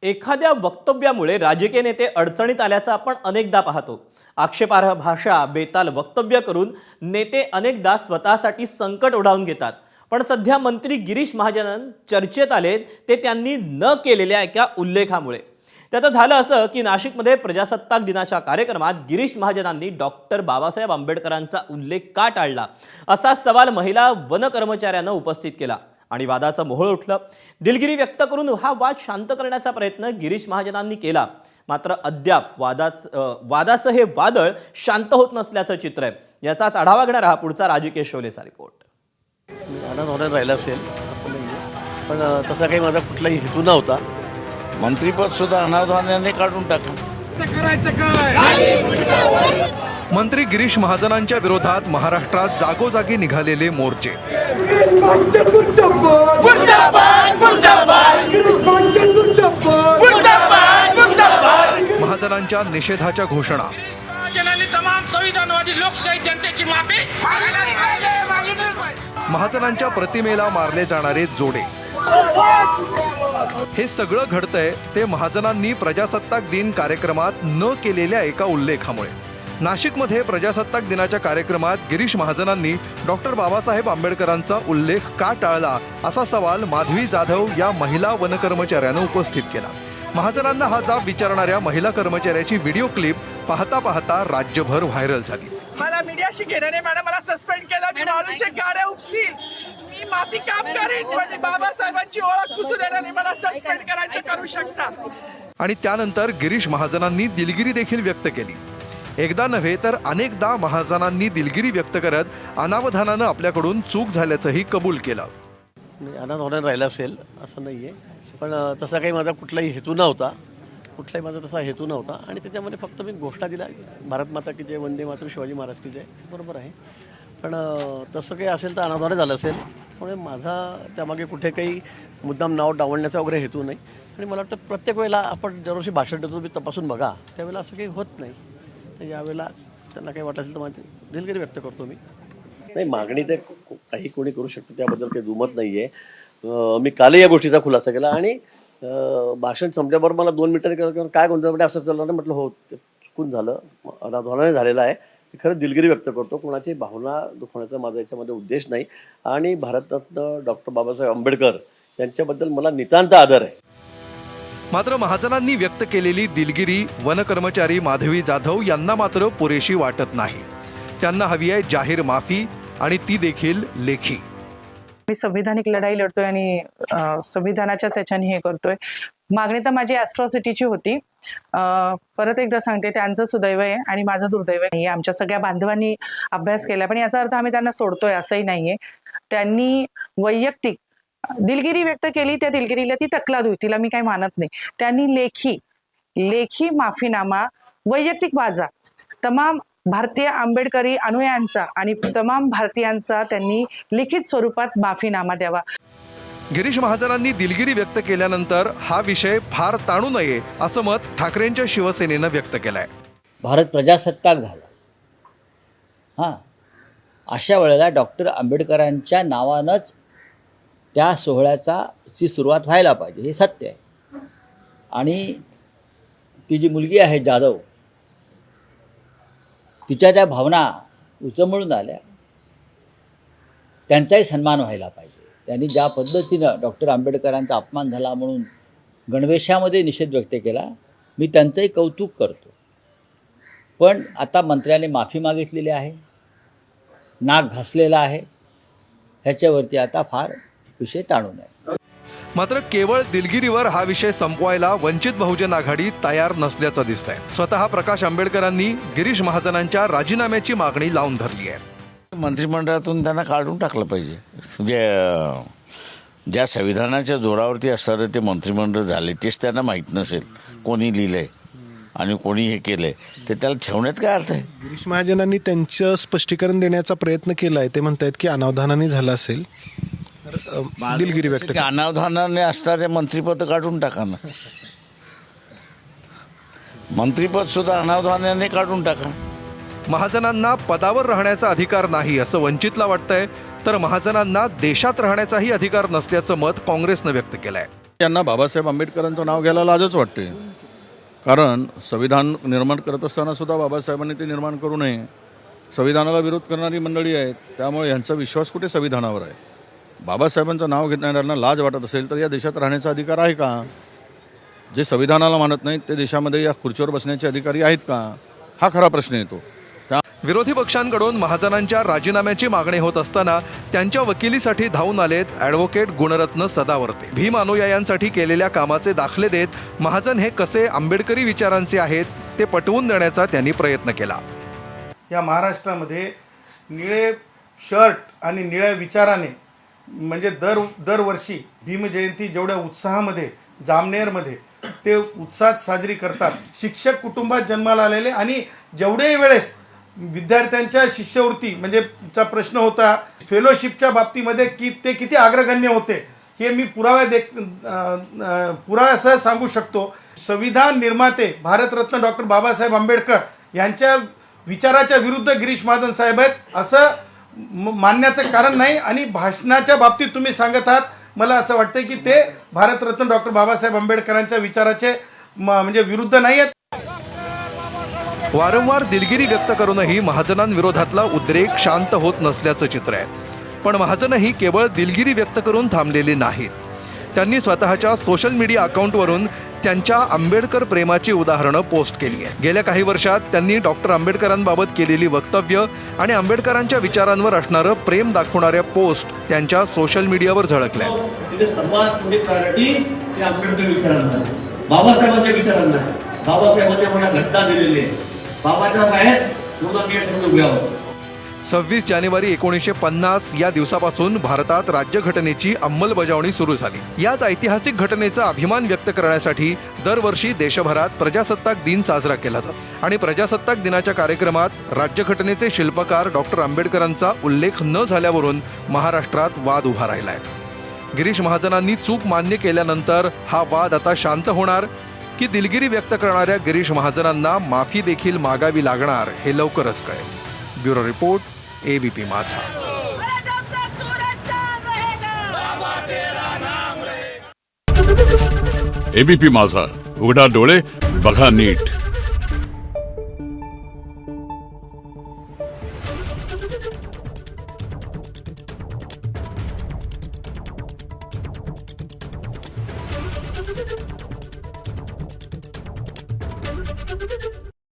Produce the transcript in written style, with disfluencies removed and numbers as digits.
एखाद्या वक्तव्यामुळे राजकीय नेते अडचणीत आल्याचं आपण अनेकदा पाहतो। आक्षेपार्ह भाषा, बेताल वक्तव्य करून नेते अनेकदा स्वतःसाठी संकट ओढावून घेतात। पण सध्या मंत्री गिरीश महाजन चर्चेत आले ते त्यांनी न केलेल्या एका उल्लेखामुळे। त्यात झालं असं की नाशिकमध्ये प्रजासत्ताक दिनाच्या कार्यक्रमात गिरीश महाजनांनी डॉक्टर बाबासाहेब आंबेडकरांचा उल्लेख का टाळला असा सवाल महिला वन कर्मचाऱ्यांना उपस्थित केला आणि वादाचं मोहोळ उठलं। दिलगिरी व्यक्त करून हा वाद शांत करण्याचा प्रयत्न गिरीश महाजनांनी केला, मात्र अद्याप वादाचं हे वादळ शांत होत नसल्याचं चित्र आहे। याचाच आढावा घेणार हा पुढचा राजकीय शोलेचा रिपोर्ट। आनंद राहिला असेल असं नाही, पण तसा काही माझा कुठलाही हेतू नव्हता। मंत्रीपद सुद्धा अनावधानाने काढून टाका। मंत्री गिरीश महाजनांच्या विरोधात महाराष्ट्रात जागोजागी निघालेले मोर्चे। महाजनांच्या निषेधाच्या घोषणा। तमाम संविधानवादी लोकशाही जनतेची माफी। महाजनांच्या प्रतिमेला मारले जाणारे जोडे। हे सगळं घडतंय ते महाजनांनी प्रजासत्ताक दिन कार्यक्रमात न केलेल्या एका उल्लेखामुळे। नाशिकमध्ये प्रजासत्ताक दिनाच्या कार्यक्रमात गिरीश महाजनांनी डॉक्टर बाबासाहेब आंबेडकरांचा उल्लेख का टाळला असा सवाल माधवी जाधव या महिला वनकर्मचाऱ्यानं उपस्थित केला। महाजनांना हा जाब विचारणाऱ्या महिला कर्मचाऱ्याची व्हिडिओ क्लिप पाहता पाहता राज्यभर व्हायरल झाली। मला मीडियाशी घेण्याने मॅडम मला सस्पेंड केलं, मी मारूनचे गाड्या उपसील, मी माती काम करेन, पण बाबासाहेबांची ओळख पुसू देण्याने मला सस्पेंड करायचं करू शकता। आणि त्यानंतर गिरीश महाजनांनी दिलगिरी देखील व्यक्त केली। एकदा नव्हे तर अनेकदा महाजनांनी दिलगिरी व्यक्त करत अनावधानानं आपल्याकडून चूक झाल्याचंही कबूल केलं। आनंद राहिला असेल असं नाही आहे, पण तसा काही माझा कुठलाही हेतू नव्हता। तसा हेतू नव्हता आणि त्याच्यामध्ये फक्त मी घोषणा दिला, भारत माता की जय, वंदे मातरम, शिवाजी महाराज की जय, बरोबर आहे। पण तसं काही असेल तर अनावधाने झालं असेल, त्यामुळे माझा त्यामागे कुठे काही मुद्दाम नाव डावलण्याचा वगैरे हेतू नाही। आणि मला वाटतं प्रत्येक वेळेला आपण दरवर्षी भाषण देतो मी तपासून बघा, त्यावेळेला असं काही होत नाही। तर यावेळेला त्यांना काही वाटत असेल तर माझी दिलगिरी व्यक्त करतो मी। नाही, मागणी ते काही कोणी करू शकतो, त्याबद्दल काही दुमत नाही आहे। मी कालही या गोष्टीचा खुलासा केला आणि भाषण संपल्याबरोबर मला 2 मिनिटांनी काय गोंधळ असं चाललं नाही, म्हटलं हो चुकून झालं, अनावधानाने झालेलं आहे। खरं दिलगिरी व्यक्त करतो, कोणाची भावना दुखवण्याचा माझा याच्यामध्ये उद्देश नाही। आणि भारतरत्न डॉक्टर बाबासाहेब आंबेडकर यांच्याबद्दल मला नितांत आदर आहे। मात्र महाजनांनी व्यक्त केलेली दिलगिरी वनकर्मचारी माधवी जाधव यांना मात्र पुरेशी वाटत नाही। त्यांना हवी आहे जाहीर माफी आणि ती देखील लेखी। मी संविधानिक लढाई लढतोय आणि संविधानाच्याच याच्याने हे करतोय। मागणी तर माझी ॲट्रॉसिटीची होती। परत एकदा सांगते, त्यांचं सुदैव आहे आणि माझं दुर्दैव आहे। आमच्या सगळ्या बांधवांनी अभ्यास केला, पण याचा अर्थ आम्ही त्यांना सोडतोय असंही नाहीये। त्यांनी वैयक्तिक दिलगिरी व्यक्त केली, त्या दिलगिरीला ती तकलाद होती, तिला मी काही मानत नाही। त्यांनी लेखी माफीनामा, वैयक्तिक बाजा तमाम भारतीय आंबेडकरी अनुयायांचा आणि तमाम भारतीयांचा त्यांनी लिखित स्वरूपात माफीनामा द्यावा। गिरीश महाजनांनी दिलगिरी व्यक्त केल्यानंतर हा विषय फार ताणू नये असं मत ठाकरेंच्या शिवसेनेनं व्यक्त केलंय। भारत प्रजासत्ताक झाला, हां, अशा वेळेला डॉक्टर आंबेडकरांच्या नावानंच त्या सोहळ्याची सुरुवात व्हायला पाहिजे, हे सत्य आहे। आणि ती जी मुलगी आहे जाधव, तिच्या त्या भावना उचमळून आल्या, त्यांचाही सन्मान व्हायला पाहिजे। त्यांनी ज्या पद्धतीनं डॉक्टर आंबेडकरांचा अपमान झाला म्हणून गणवेशामध्ये निषेध व्यक्त केला, मी त्यांचंही कौतुक करतो। पण आता मंत्र्याने माफी मागितलेली आहे, नाक घासलेला आहे, ह्याच्यावरती आता फार विषय ताणू नये। मात्र केवळ दिलगिरीवर हा विषय संपवायला वंचित बहुजन आघाडी तयार नसल्याचं दिसतंय। स्वतः प्रकाश आंबेडकरांनी गिरीश महाजनांच्या राजीनाम्याची मागणी लावून धरली आहे। मंत्रिमंडळातून त्यांना काढून टाकलं पाहिजे। म्हणजे ज्या संविधानाच्या जोरावरती असणारे ते मंत्रिमंडळ झाले तेच त्यांना माहीत नसेल कोणी लिहिलंय आणि कोणी हे केलंय, ते त्याला ठेवण्यात काय अर्थ आहे? गिरीश महाजनांनी त्यांचं स्पष्टीकरण देण्याचा प्रयत्न केला आहे। ते म्हणतायत की अनावधानाने झालं असेल, दिलगिरी व्यक्त केली। अनावधानाने असणारे मंत्रिपद काढून टाका ना, मंत्रिपद सुद्धा अनावधानाने काढून टाका। महाजनांना पदावर राहण्याचा अधिकार नाही असं वंचितला वाटतंय, तर महाजनांना देशात राहण्याचाही अधिकार नसल्याचं मत काँग्रेसनं व्यक्त केलंय। यांना बाबासाहेब आंबेडकरांचं नाव घ्यायला लाजच वाटते, कारण संविधान निर्माण करत असताना सुद्धा बाबासाहेबांनी ते निर्माण करू नये. संविधानाला विरोध करणारी मंडळी आहेत, त्यामुळे यांचा विश्वास कुठे संविधानावर आहे. बाबासाहेबांचं नाव घेणाऱ्यांना लाज वाटत असेल तर या देशात राहण्याचा अधिकार आहे का? जे संविधानाला मानत नाहीत ते देशामध्ये या खुर्चीवर बसण्याचे अधिकारी आहेत का? हा खरा प्रश्न येतो. विरोधी पक्षांकडून महाजनांच्या राजीनाम्याची मागणी होत असताना त्यांच्या वकिलीसाठी धावून आलेत ॲडव्होकेट गुणरत्न सदावर्ते. भीम अनुयायांसाठी केलेल्या कामाचे दाखले देत महाजन हे कसे आंबेडकरी विचारांचे आहेत ते पटवून देण्याचा त्यांनी प्रयत्न केला. या महाराष्ट्रामध्ये निळे शर्ट आणि निळ्या विचाराने म्हणजे दरवर्षी भीमजयंती जेवढ्या उत्साहामध्ये जामनेरमध्ये ते उत्साहात साजरी करतात. शिक्षक कुटुंबात जन्माला आलेले आणि जेवढे वेळेस विद्यार्थ्यांच्या शिष्यवृत्ती म्हणजे चा प्रश्न होता फेलोशिपच्या बाबतीमध्ये की ते किती अग्रगण्य होते हे मी पुराव्यासह सांगू शकतो. संविधान निर्माते भारतरत्न डॉक्टर बाबासाहेब आंबेडकर यांच्या विचाराच्या विरुद्ध गिरीश महाजन साहेब आहेत असं मानण्याचं कारण नाही. आणि भाषणाच्या बाबतीत तुम्ही सांगत आहात, मला असं वाटतं की ते भारतरत्न डॉक्टर बाबासाहेब आंबेडकरांच्या विचाराचे म्हणजे विरुद्ध नाही आहेत. वारंवार दिलगिरी व्यक्त करूनही महाजनांविरोधातला उद्रेक शांत होत नसल्याचं चित्र आहे. पण महाजनही केवळ दिलगिरी व्यक्त करून थांबलेली नाहीत. त्यांनी स्वतःच्या सोशल मीडिया अकाउंटवरून त्यांच्या आंबेडकर प्रेमाची उदाहरणं पोस्ट केली आहे. गेल्या काही वर्षात त्यांनी डॉक्टर आंबेडकरांबाबत केलेली वक्तव्य आणि आंबेडकरांच्या विचारांवर असणारं प्रेम दाखवणाऱ्या पोस्ट त्यांच्या सोशल मीडियावर झळकल्या. सर्वात मोठी प्रायोरिटी आंबेडकर विचारांना, बाबासाहेबांच्या विचारांना, बाबासाहेबांच्या मला घटना दिलेली आहे. बाबाच्या बाहेर उभे आहोत. 26 जानेवारी 1950 या दिवसापासून भारतात राज्यघटनेची अंमलबजावणी सुरू झाली. याच ऐतिहासिक घटनेचा अभिमान व्यक्त करण्यासाठी दरवर्षी देशभरात प्रजासत्ताक दिन साजरा केला जातो. आणि प्रजासत्ताक दिनाच्या कार्यक्रमात राज्यघटनेचे शिल्पकार डॉक्टर आंबेडकरांचा उल्लेख न झाल्यावरून महाराष्ट्रात वाद उभा राहिलाय. गिरीश महाजनांनी चूक मान्य केल्यानंतर हा वाद आता शांत होणार की दिलगिरी व्यक्त करणाऱ्या गिरीश महाजनांना माफी देखील मागावी लागणार हे लवकरच कळेल. ब्युरो रिपोर्ट, ABP माझा. ABP माझा, उघडा डोळे बघा नीट.